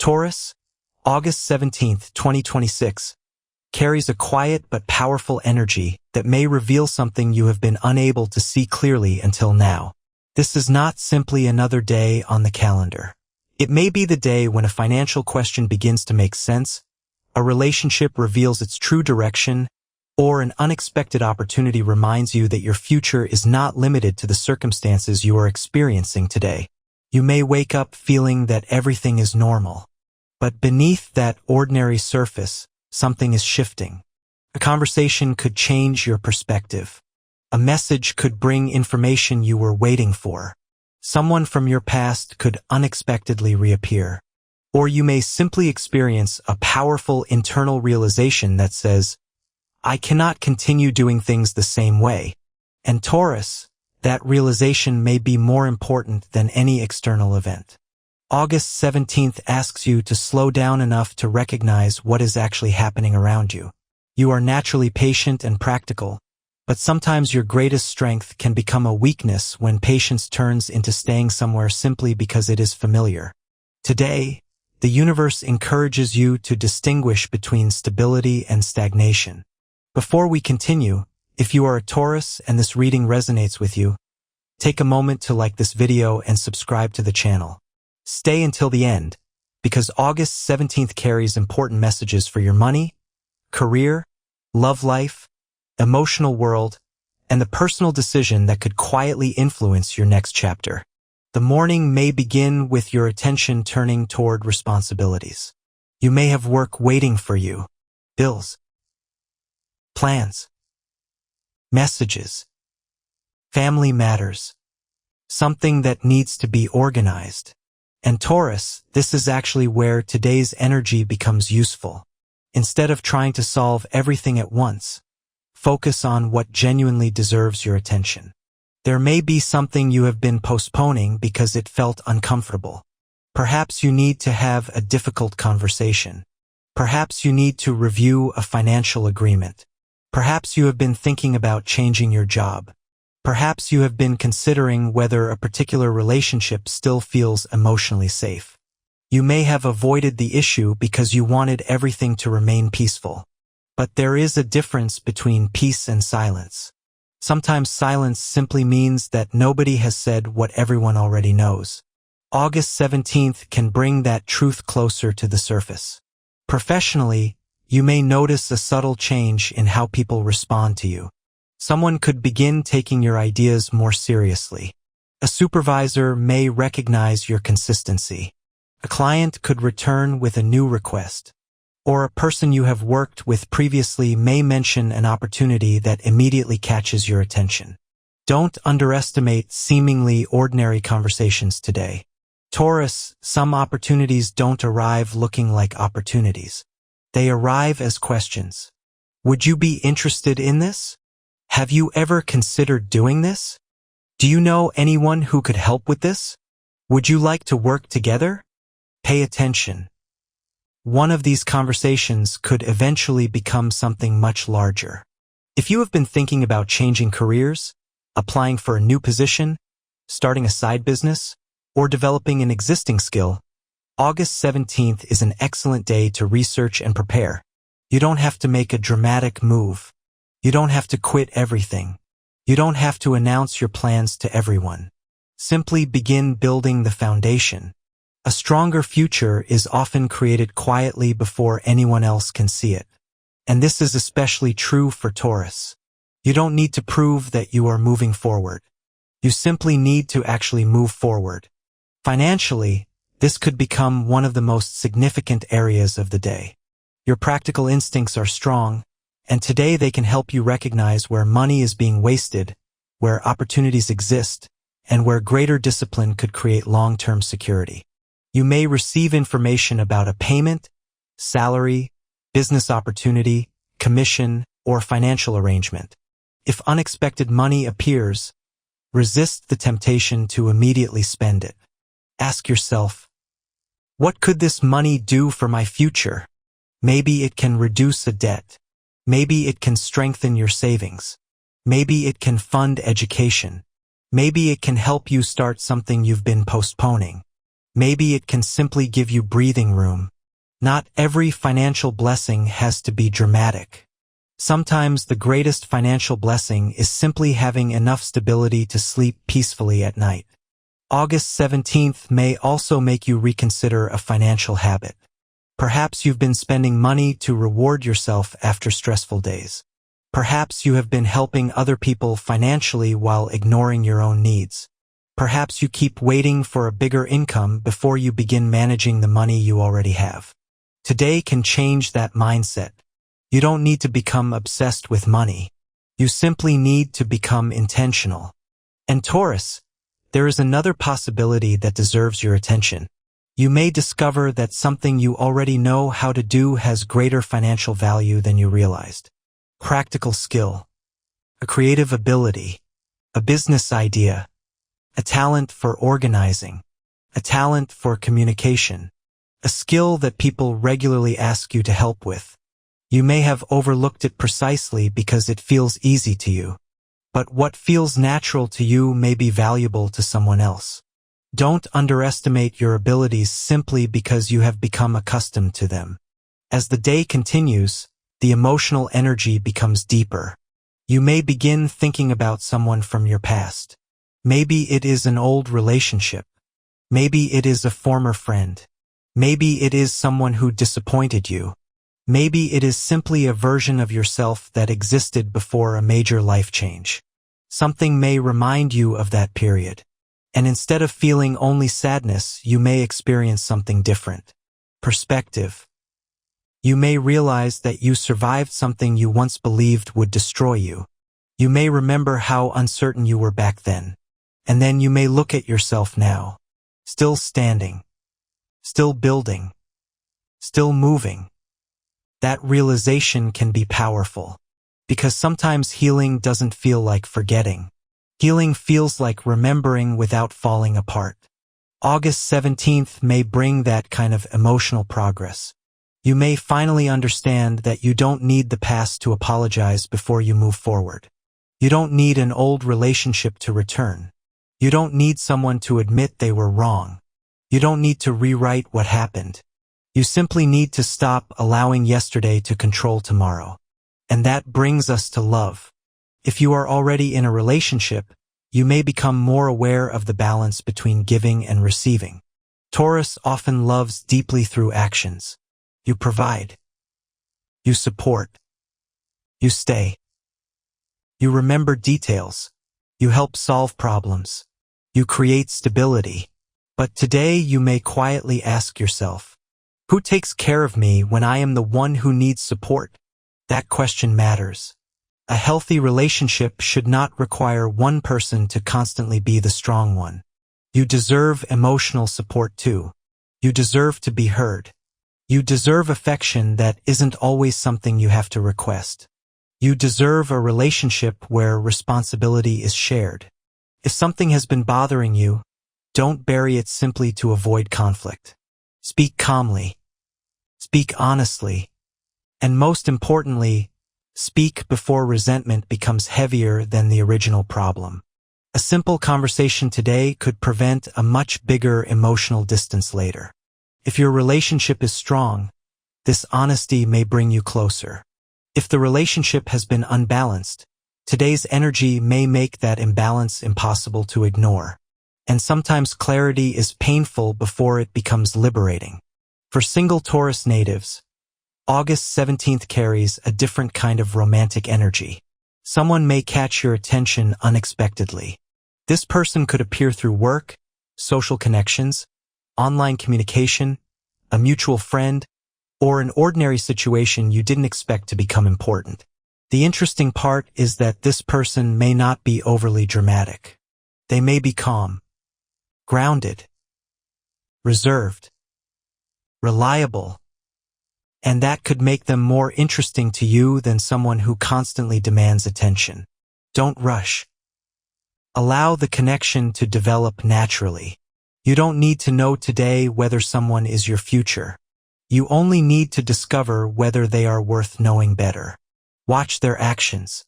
Taurus, August 17th, 2026, carries a quiet but powerful energy that may reveal something you have been unable to see clearly until now. This is not simply another day on the calendar. It may be the day when a financial question begins to make sense, a relationship reveals its true direction, or an unexpected opportunity reminds you that your future is not limited to the circumstances you are experiencing today. You may wake up feeling that everything is normal, but beneath that ordinary surface, something is shifting. A conversation could change your perspective. A message could bring information you were waiting for. Someone from your past could unexpectedly reappear. Or you may simply experience a powerful internal realization that says, I cannot continue doing things the same way. And Taurus, that realization may be more important than any external event. August 17th asks you to slow down enough to recognize what is actually happening around you. You are naturally patient and practical, but sometimes your greatest strength can become a weakness when patience turns into staying somewhere simply because it is familiar. Today, the universe encourages you to distinguish between stability and stagnation. Before we continue, if you are a Taurus and this reading resonates with you, take a moment to like this video and subscribe to the channel. Stay until the end, because August 17th carries important messages for your money, career, love life, emotional world, and the personal decision that could quietly influence your next chapter. The morning may begin with your attention turning toward responsibilities. You may have work waiting for you, bills, plans, messages, family matters, something that needs to be organized. And Taurus, this is actually where today's energy becomes useful. Instead of trying to solve everything at once, focus on what genuinely deserves your attention. There may be something you have been postponing because it felt uncomfortable. Perhaps you need to have a difficult conversation. Perhaps you need to review a financial agreement. Perhaps you have been thinking about changing your job. Perhaps you have been considering whether a particular relationship still feels emotionally safe. You may have avoided the issue because you wanted everything to remain peaceful. But there is a difference between peace and silence. Sometimes silence simply means that nobody has said what everyone already knows. August 17th can bring that truth closer to the surface. Professionally, you may notice a subtle change in how people respond to you. Someone could begin taking your ideas more seriously. A supervisor may recognize your consistency. A client could return with a new request. Or a person you have worked with previously may mention an opportunity that immediately catches your attention. Don't underestimate seemingly ordinary conversations today. Taurus, some opportunities don't arrive looking like opportunities. They arrive as questions. Would you be interested in this? Have you ever considered doing this? Do you know anyone who could help with this? Would you like to work together? Pay attention. One of these conversations could eventually become something much larger. If you have been thinking about changing careers, applying for a new position, starting a side business, or developing an existing skill, August 17th is an excellent day to research and prepare. You don't have to make a dramatic move. You don't have to quit everything. You don't have to announce your plans to everyone. Simply begin building the foundation. A stronger future is often created quietly before anyone else can see it. And this is especially true for Taurus. You don't need to prove that you are moving forward. You simply need to actually move forward. Financially, this could become one of the most significant areas of the day. Your practical instincts are strong, and today they can help you recognize where money is being wasted, where opportunities exist, and where greater discipline could create long-term security. You may receive information about a payment, salary, business opportunity, commission, or financial arrangement. If unexpected money appears, resist the temptation to immediately spend it. Ask yourself, what could this money do for my future? Maybe it can reduce a debt. Maybe it can strengthen your savings. Maybe it can fund education. Maybe it can help you start something you've been postponing. Maybe it can simply give you breathing room. Not every financial blessing has to be dramatic. Sometimes the greatest financial blessing is simply having enough stability to sleep peacefully at night. August 17th may also make you reconsider a financial habit. Perhaps you've been spending money to reward yourself after stressful days. Perhaps you have been helping other people financially while ignoring your own needs. Perhaps you keep waiting for a bigger income before you begin managing the money you already have. Today can change that mindset. You don't need to become obsessed with money. You simply need to become intentional. And Taurus, there is another possibility that deserves your attention. You may discover that something you already know how to do has greater financial value than you realized. Practical skill, a creative ability, a business idea, a talent for organizing, a talent for communication, a skill that people regularly ask you to help with. You may have overlooked it precisely because it feels easy to you. But what feels natural to you may be valuable to someone else. Don't underestimate your abilities simply because you have become accustomed to them. As the day continues, the emotional energy becomes deeper. You may begin thinking about someone from your past. Maybe it is an old relationship. Maybe it is a former friend. Maybe it is someone who disappointed you. Maybe it is simply a version of yourself that existed before a major life change. Something may remind you of that period. And instead of feeling only sadness, you may experience something different. Perspective. You may realize that you survived something you once believed would destroy you. You may remember how uncertain you were back then. And then you may look at yourself now. Still standing. Still building. Still moving. That realization can be powerful. Because sometimes healing doesn't feel like forgetting. Healing feels like remembering without falling apart. August 17th may bring that kind of emotional progress. You may finally understand that you don't need the past to apologize before you move forward. You don't need an old relationship to return. You don't need someone to admit they were wrong. You don't need to rewrite what happened. You simply need to stop allowing yesterday to control tomorrow. And that brings us to love. If you are already in a relationship, you may become more aware of the balance between giving and receiving. Taurus often loves deeply through actions. You provide. You support. You stay. You remember details. You help solve problems. You create stability. But today you may quietly ask yourself, who takes care of me when I am the one who needs support? That question matters. A healthy relationship should not require one person to constantly be the strong one. You deserve emotional support too. You deserve to be heard. You deserve affection that isn't always something you have to request. You deserve a relationship where responsibility is shared. If something has been bothering you, don't bury it simply to avoid conflict. Speak calmly. Speak honestly. And most importantly, speak before resentment becomes heavier than the original problem. A simple conversation today could prevent a much bigger emotional distance later. If your relationship is strong, this honesty may bring you closer. If the relationship has been unbalanced, today's energy may make that imbalance impossible to ignore. And sometimes clarity is painful before it becomes liberating. For single Taurus natives, August 17th carries a different kind of romantic energy. Someone may catch your attention unexpectedly. This person could appear through work, social connections, online communication, a mutual friend, or an ordinary situation you didn't expect to become important. The interesting part is that this person may not be overly dramatic. They may be calm, grounded, reserved, reliable, and that could make them more interesting to you than someone who constantly demands attention. Don't rush. Allow the connection to develop naturally. You don't need to know today whether someone is your future. You only need to discover whether they are worth knowing better. Watch their actions.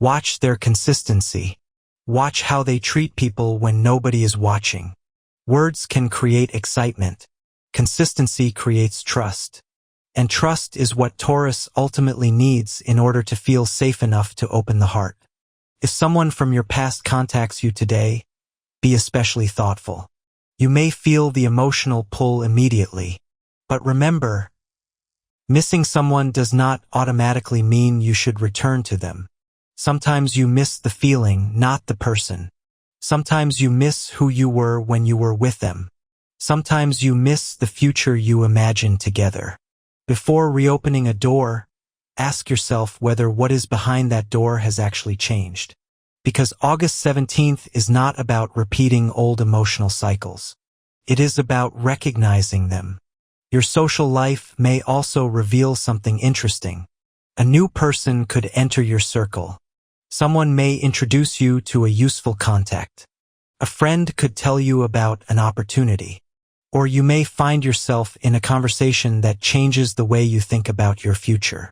Watch their consistency. Watch how they treat people when nobody is watching. Words can create excitement. Consistency creates trust. And trust is what Taurus ultimately needs in order to feel safe enough to open the heart. If someone from your past contacts you today, be especially thoughtful. You may feel the emotional pull immediately, but remember, missing someone does not automatically mean you should return to them. Sometimes you miss the feeling, not the person. Sometimes you miss who you were when you were with them. Sometimes you miss the future you imagined together. Before reopening a door, ask yourself whether what is behind that door has actually changed. Because August 17th is not about repeating old emotional cycles. It is about recognizing them. Your social life may also reveal something interesting. A new person could enter your circle. Someone may introduce you to a useful contact. A friend could tell you about an opportunity. Or you may find yourself in a conversation that changes the way you think about your future.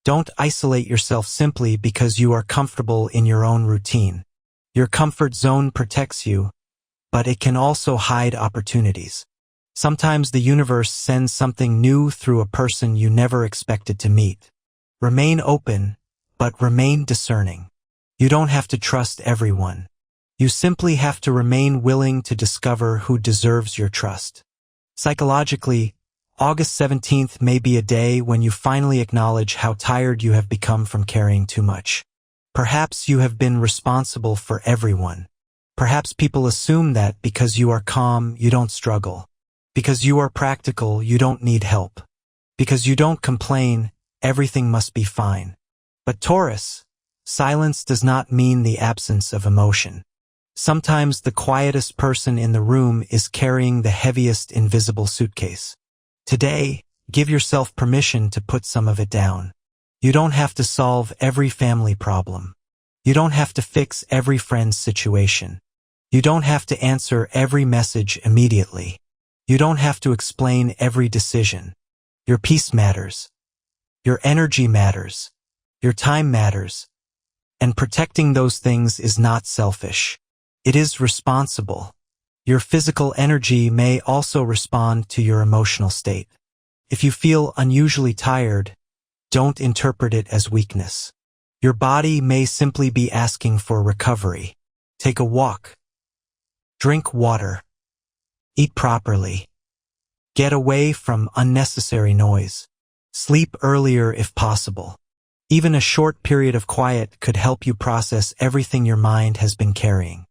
Don't isolate yourself simply because you are comfortable in your own routine. Your comfort zone protects you, but it can also hide opportunities. Sometimes the universe sends something new through a person you never expected to meet. Remain open, but remain discerning. You don't have to trust everyone. You simply have to remain willing to discover who deserves your trust. Psychologically, August 17th may be a day when you finally acknowledge how tired you have become from carrying too much. Perhaps you have been responsible for everyone. Perhaps people assume that because you are calm, you don't struggle. Because you are practical, you don't need help. Because you don't complain, everything must be fine. But Taurus, silence does not mean the absence of emotion. Sometimes the quietest person in the room is carrying the heaviest invisible suitcase. Today, give yourself permission to put some of it down. You don't have to solve every family problem. You don't have to fix every friend's situation. You don't have to answer every message immediately. You don't have to explain every decision. Your peace matters. Your energy matters. Your time matters. And protecting those things is not selfish. It is responsible. Your physical energy may also respond to your emotional state. If you feel unusually tired, don't interpret it as weakness. Your body may simply be asking for recovery. Take a walk. Drink water. Eat properly. Get away from unnecessary noise. Sleep earlier if possible. Even a short period of quiet could help you process everything your mind has been carrying.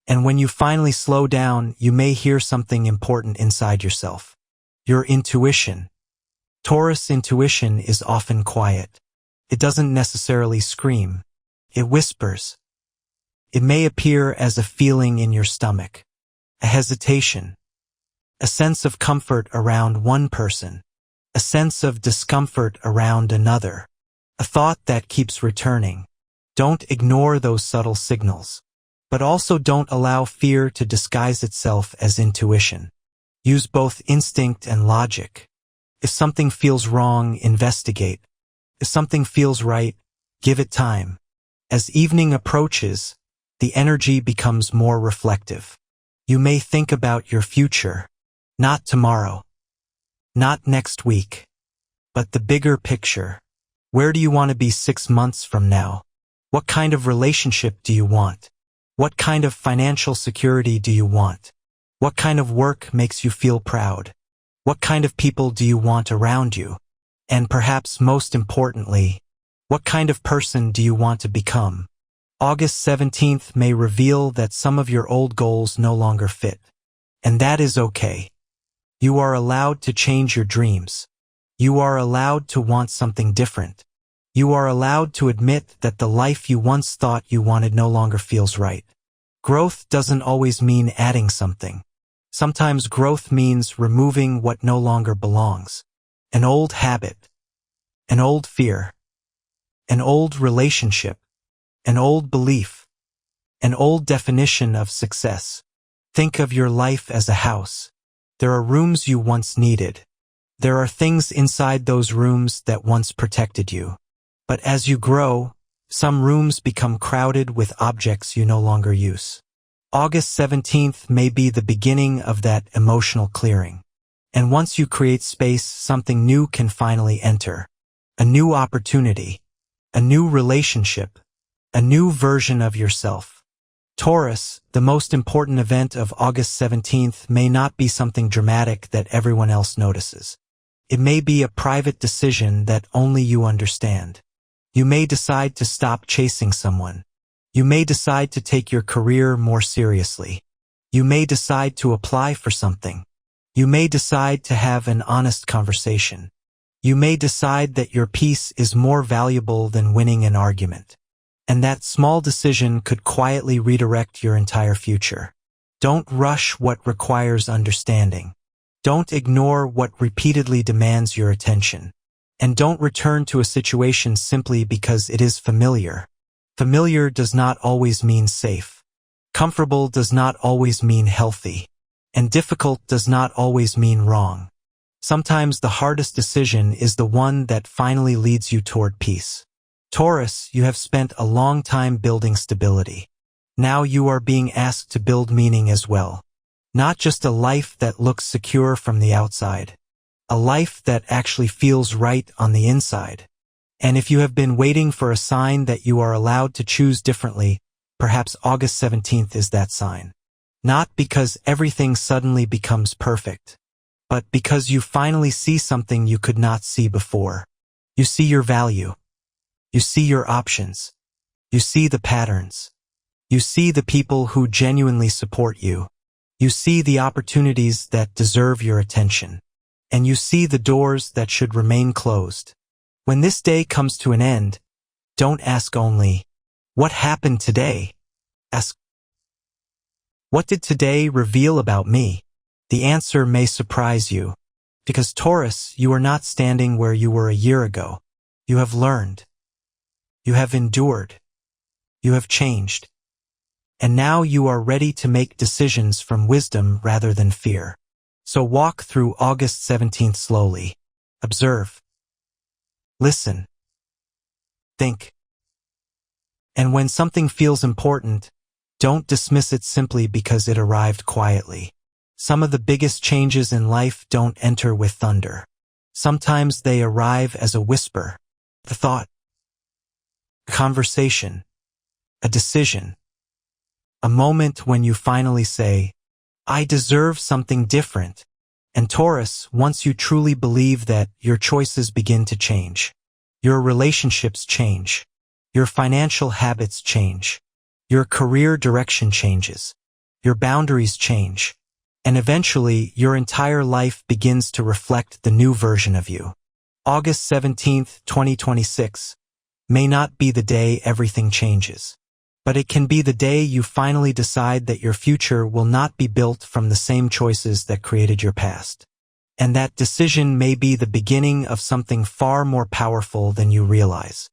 And when you finally slow down, you may hear something important inside yourself. Your intuition. Taurus intuition is often quiet. It doesn't necessarily scream. It whispers. It may appear as a feeling in your stomach, a hesitation, a sense of comfort around one person, a sense of discomfort around another, a thought that keeps returning. Don't ignore those subtle signals. But also don't allow fear to disguise itself as intuition. Use both instinct and logic. If something feels wrong, investigate. If something feels right, give it time. As evening approaches, the energy becomes more reflective. You may think about your future, not tomorrow, not next week, but the bigger picture. Where do you want to be 6 months from now? What kind of relationship do you want? What kind of financial security do you want? What kind of work makes you feel proud? What kind of people do you want around you? And perhaps most importantly, what kind of person do you want to become? August 17th may reveal that some of your old goals no longer fit. And that is okay. You are allowed to change your dreams. You are allowed to want something different. You are allowed to admit that the life you once thought you wanted no longer feels right. Growth doesn't always mean adding something. Sometimes growth means removing what no longer belongs. An old habit, an old fear, an old relationship, an old belief, an old definition of success. Think of your life as a house. There are rooms you once needed. There are things inside those rooms that once protected you. But as you grow, some rooms become crowded with objects you no longer use. August 17th may be the beginning of that emotional clearing. And once you create space, something new can finally enter. A new opportunity, a new relationship, a new version of yourself. Taurus, the most important event of August 17th may not be something dramatic that everyone else notices. It may be a private decision that only you understand. You may decide to stop chasing someone. You may decide to take your career more seriously. You may decide to apply for something. You may decide to have an honest conversation. You may decide that your peace is more valuable than winning an argument. And that small decision could quietly redirect your entire future. Don't rush what requires understanding. Don't ignore what repeatedly demands your attention. And don't return to a situation simply because it is familiar. Familiar does not always mean safe. Comfortable does not always mean healthy. And difficult does not always mean wrong. Sometimes the hardest decision is the one that finally leads you toward peace. Taurus, you have spent a long time building stability. Now you are being asked to build meaning as well. Not just a life that looks secure from the outside. A life that actually feels right on the inside. And if you have been waiting for a sign that you are allowed to choose differently, perhaps August 17th is that sign. Not because everything suddenly becomes perfect, but because you finally see something you could not see before. You see your value. You see your options. You see the patterns. You see the people who genuinely support you. You see the opportunities that deserve your attention. And you see the doors that should remain closed. When this day comes to an end, don't ask only, what happened today? Ask, what did today reveal about me? The answer may surprise you. Because Taurus, you are not standing where you were a year ago. You have learned. You have endured. You have changed. And now you are ready to make decisions from wisdom rather than fear. So walk through August 17th slowly. Observe. Listen. Think. And when something feels important, don't dismiss it simply because it arrived quietly. Some of the biggest changes in life don't enter with thunder. Sometimes they arrive as a whisper, a thought, a conversation, a decision, a moment when you finally say, I deserve something different. And Taurus, once you truly believe that, your choices begin to change. Your relationships change. Your financial habits change. Your career direction changes. Your boundaries change. And eventually, your entire life begins to reflect the new version of you. August 17th, 2026, may not be the day everything changes. But it can be the day you finally decide that your future will not be built from the same choices that created your past. And that decision may be the beginning of something far more powerful than you realize.